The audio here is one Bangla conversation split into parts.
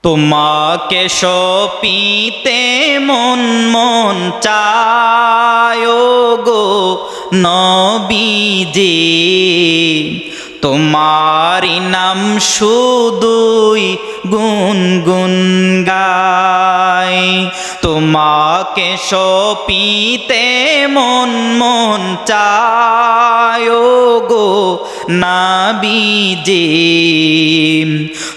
তোমাকে সপিতে মন মন চায় গো নবীজি, তোমারি নাম শুধুই গুনগুন গায়। তোমাকে সপিতে মন মন চায় গো নবীজি,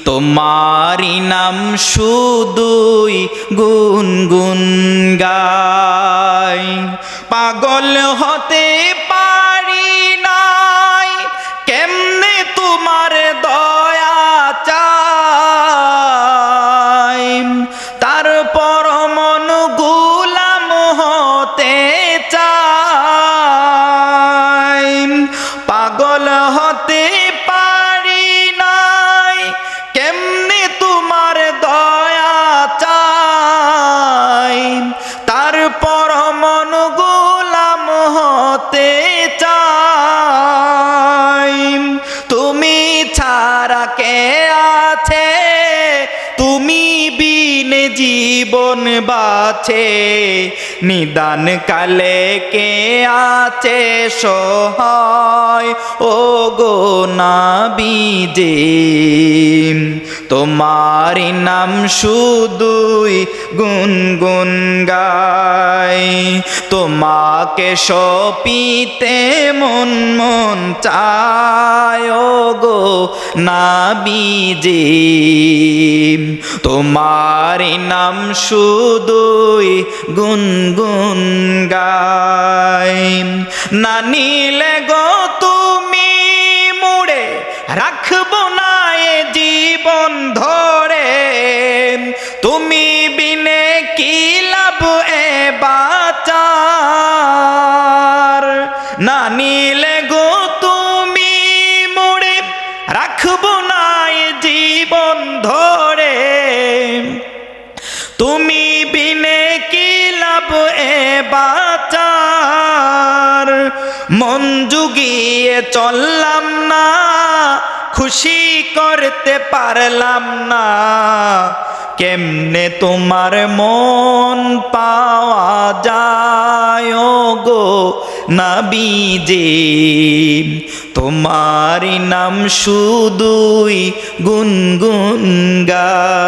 তোমারি নাম শুধুই গুনগুন গায়। পাগল হতে পারি নাই, কেমনে তোমার দয়া চাই, তারপর মন গোলাম হতে চাই। পাগল হতে পারি নাই, কেমনে তোমার দয়া চাই, তারপর মন গোলাম হতে চাই। তুমি ছাড়া কে আছে, তুমি বিনে জীবন বাছে, নিদান কালে কে আছে সহায় ও গো নবীজি, তোমারি নাম শুধুই গুনগুন গায়। তোমাকে সপিতে মন মন চায় গো নবীজি, তোমারি নাম শুধুই গুনগুন গায়। না নিলে গো তুমি মুড়ে, রাখবো না এ জীবন ধরে, তুমি বিনে কি লাভ এ বাঁচার। না নিলে গো তুমি মুড়ে, রাখবো না এ জীবন ধরে, তুমি বিনে কি লাভ এ বাঁচার। মন জুগিয়ে চললাম না, খুশি করতে পারলাম না, কেমনে তোমার মন পাওয়া যায় গো নবীজি, তোমারি নাম শুধুই গুনগুন গায়।